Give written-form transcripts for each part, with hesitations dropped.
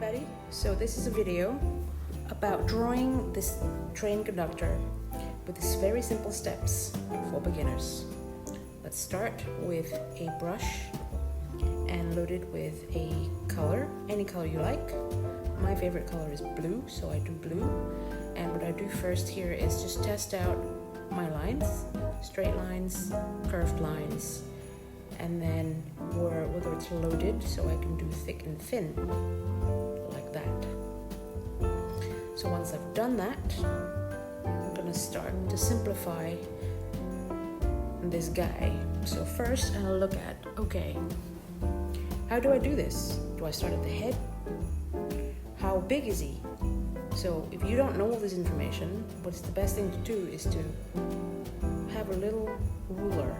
everybody. So this is a video about drawing this train conductor with these very simple steps for beginners. Let's start with a brush and load it with a color, any color you like. My favorite color is blue, so I do blue. And what I do first here is just test out my lines, straight lines, curved lines, and then whether it's loaded, so I can do thick and thin, like that. So once I've done that, I'm gonna start to simplify this guy. So first I'll look at, okay, how do I do this? Do I start at the head? How big is he? So if you don't know all this information, what's the best thing to do is to have a little ruler.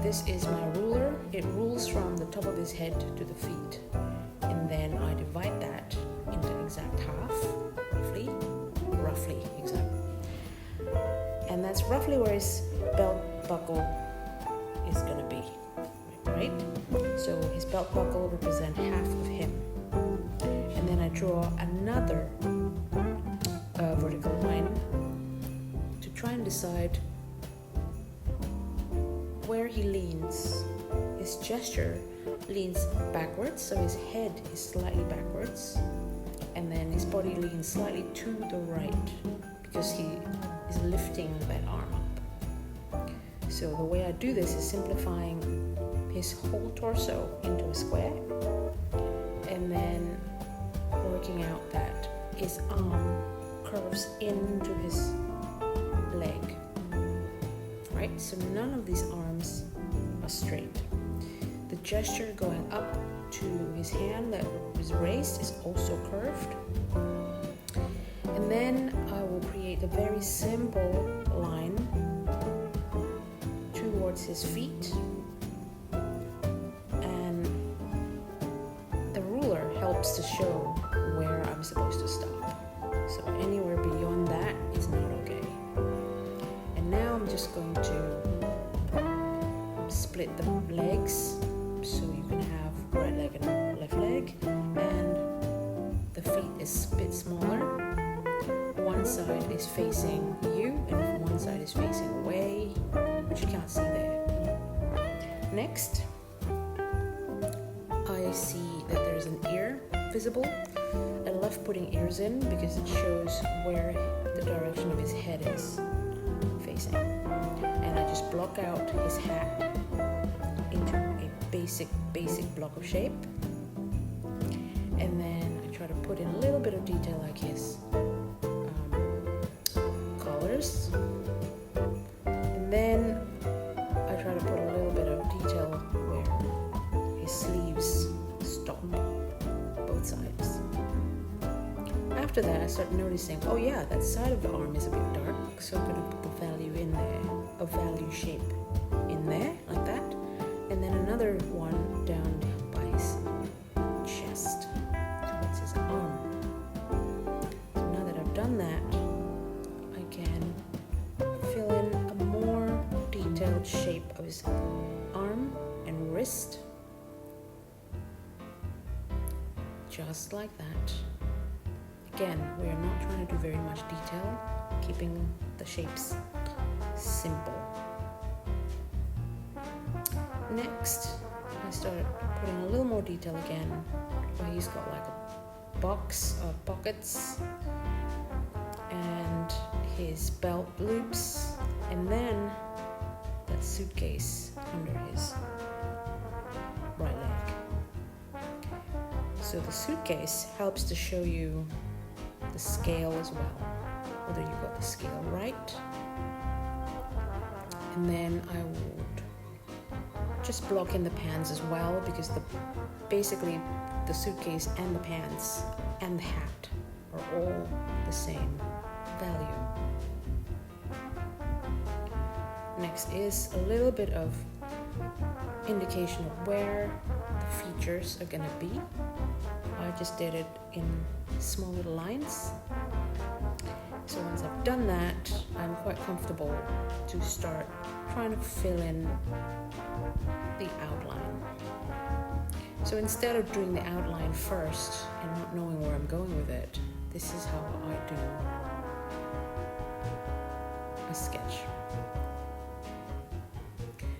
This is my ruler. It rules from the top of his head to the feet. And then I divide that into exact half, roughly exact. And that's roughly where his belt buckle is gonna be, right? So his belt buckle will represent half of him. And then I draw another vertical line to try and decide where he leans. His gesture leans backwards, so his head is slightly backwards, and then his body leans slightly to the right because he is lifting that arm up. So the way I do this is simplifying his whole torso into a square, and then working out that his arm curves into his leg. Right? So none of these arms are straight. The gesture going up to his hand that was raised is also curved. And then I will create a very simple line towards his feet. And the ruler helps to show where I'm supposed to stop. So anywhere beyond that is not okay. And now I'm just going to split the legs so you can have right leg and left leg, and the feet is a bit smaller. One side is facing you and one side is facing away, which you can't see there. Next, I see that there's an ear visible. I love putting ears in because it shows where the direction of his head is facing. And I just block out his hat into a basic block of shape. And then I try to put in a little bit of detail like his collars. And then I try to put a little bit of detail where his sleeves stop, both sides. After that, I start noticing, oh yeah, that side of the arm is a bit dark, so I'm going to put the value in there, a value shape in there, like that. And then another one down by his chest, towards his arm. So now that I've done that, I can fill in a more detailed shape of his arm and wrist, just like that. Again, we are not trying to do very much detail, keeping the shapes simple. Next, I start putting a little more detail again, where he's got like a box of pockets and his belt loops, and then that suitcase under his right leg. So the suitcase helps to show you the scale as well, whether you got the scale right. And then I would just block in the pants as well, because basically the suitcase and the pants and the hat are all the same value. Next is a little bit of indication of where the features are gonna be. I just did it in small little lines. So once I've done that, I'm quite comfortable to start trying to fill in the outline. So instead of doing the outline first and not knowing where I'm going with it, this is how I do a sketch.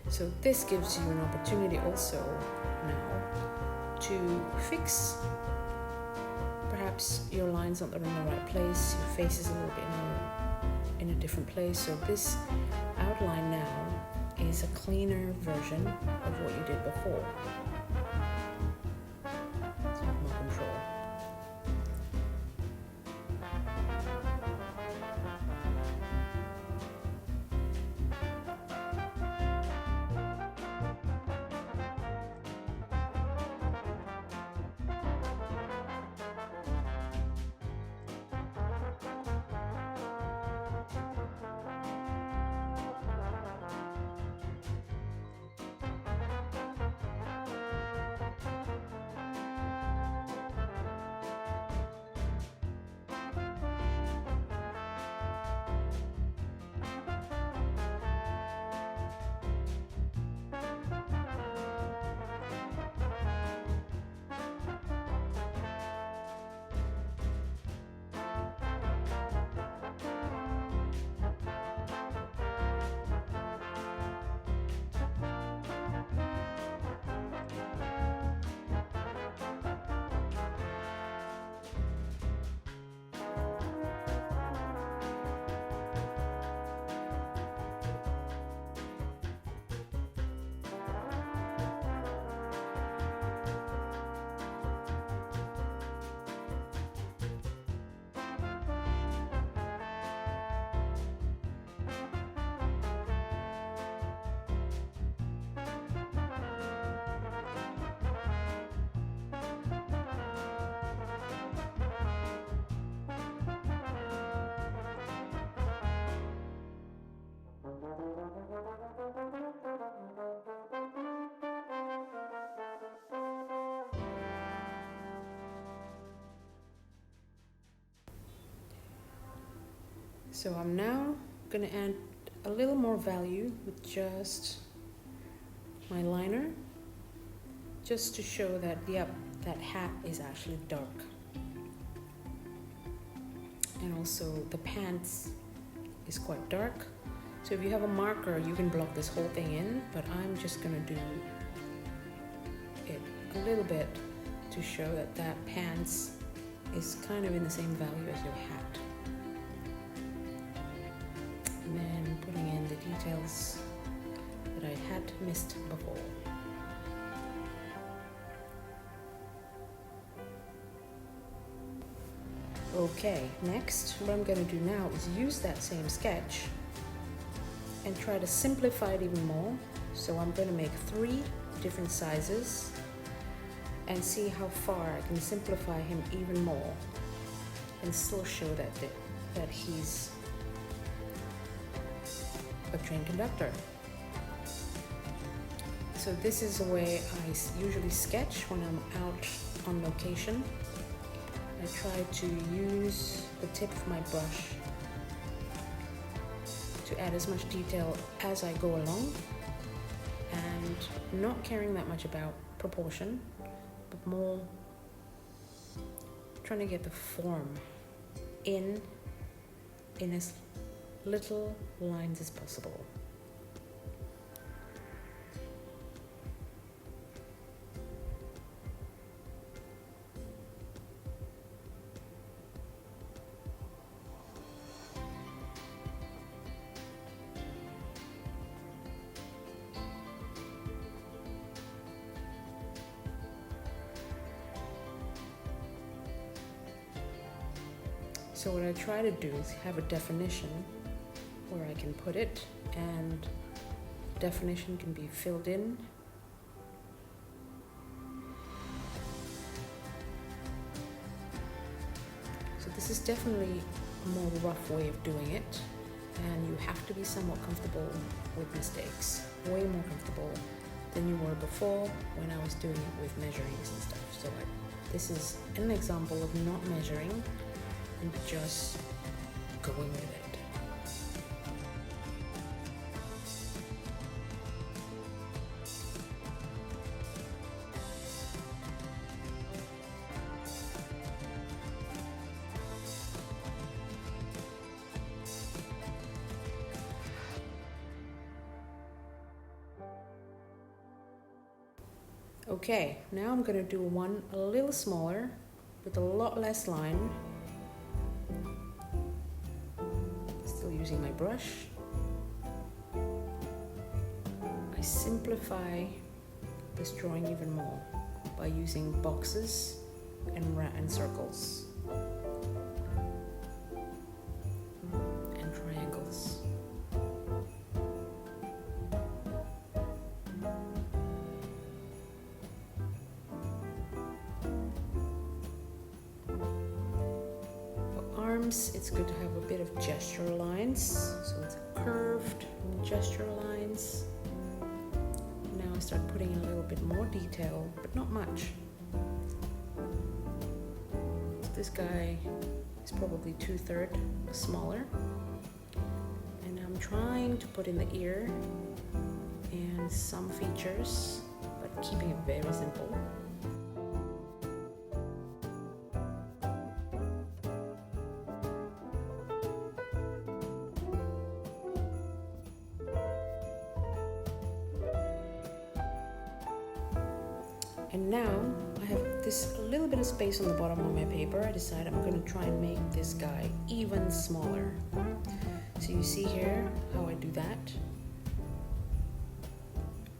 So this gives you an opportunity also now to fix perhaps your lines not in the right place, your face is a little bit in a different place. So this outline now is a cleaner version of what you did before. So you have more control. So I'm now going to add a little more value with just my liner, just to show that, yep, that hat is actually dark. And also the pants is quite dark. So if you have a marker, you can block this whole thing in, but I'm just going to do it a little bit to show that that pants is kind of in the same value as your hat. And then putting in the details that I had missed before. Okay, next what I'm going to do now is use that same sketch and try to simplify it even more. So I'm going to make 3 different sizes and see how far I can simplify him even more and still show that he's a train conductor. So this is the way I usually sketch when I'm out on location. I try to use the tip of my brush to add as much detail as I go along, and not caring that much about proportion, but more trying to get the form in as little lines as possible. So what I try to do is have a definition where I can put it, and definition can be filled in. So this is definitely a more rough way of doing it, and you have to be somewhat comfortable with mistakes, way more comfortable than you were before when I was doing it with measurings and stuff. So this is an example of not measuring and just going with it. Okay, now I'm gonna do one a little smaller with a lot less line. Still using my brush. I simplify this drawing even more by using boxes and circles and triangles. For arms, it's good to have a bit of gestural lines, so it's curved gestural lines. Now I start putting in a little bit more detail, but not much. This guy is probably 2/3 smaller, and I'm trying to put in the ear and some features, but keeping it very simple. And now I have this little bit of space on the bottom of my paper. I decided I'm going to try and make this guy even smaller. So you see here how I do that?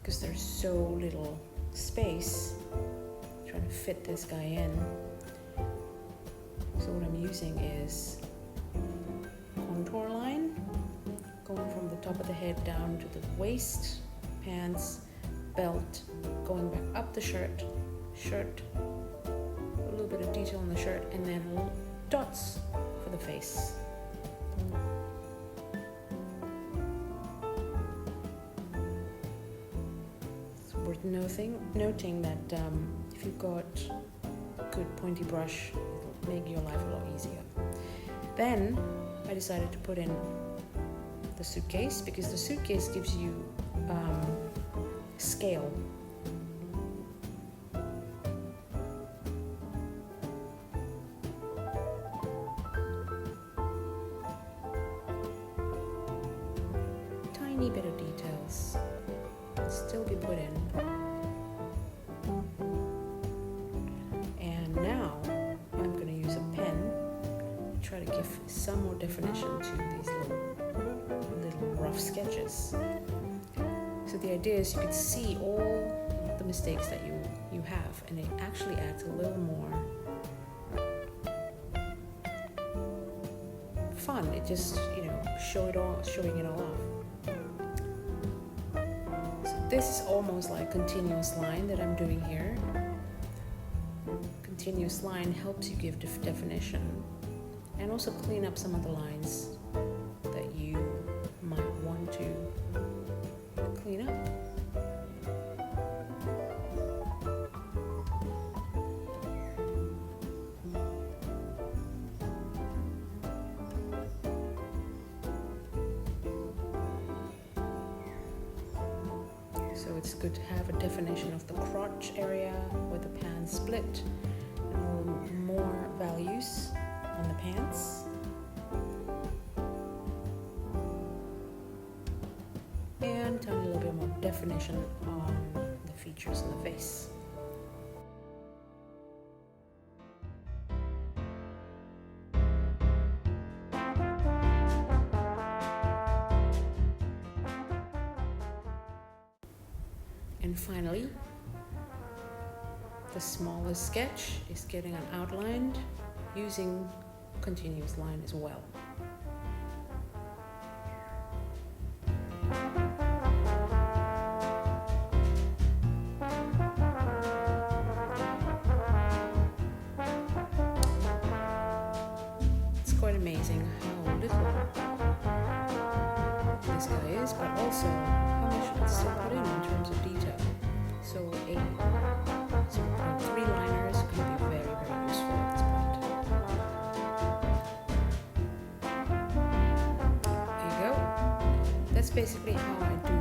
Because there's so little space, I'm trying to fit this guy in. So what I'm using is contour line, going from the top of the head down to the waist, pants, belt, going back up the shirt, a little bit of detail on the shirt, and then dots for the face. It's worth noting that if you've got a good pointy brush, it'll make your life a lot easier. Then I decided to put in the suitcase, because the suitcase gives you scale. Tiny bit of details can still be put in. And now I'm going to use a pen to try to give some more definition to these little rough sketches. So the idea is you could see all the mistakes that you have, and it actually adds a little more fun. It just, showing it all off. So this is almost like continuous line that I'm doing here. Continuous line helps you give definition and also clean up some of the lines that you might want to clean up. So it's good to have a definition of the crotch area where the pants split, and more values on the pants. And a little bit more definition on the features in the face. And finally, the smallest sketch is getting an outline using continuous line as well. It's quite amazing how little this guy is, but also how much it's still put in terms of detail. So a 0.3 liners can be very, very useful at this point. There you go. That's basically how I do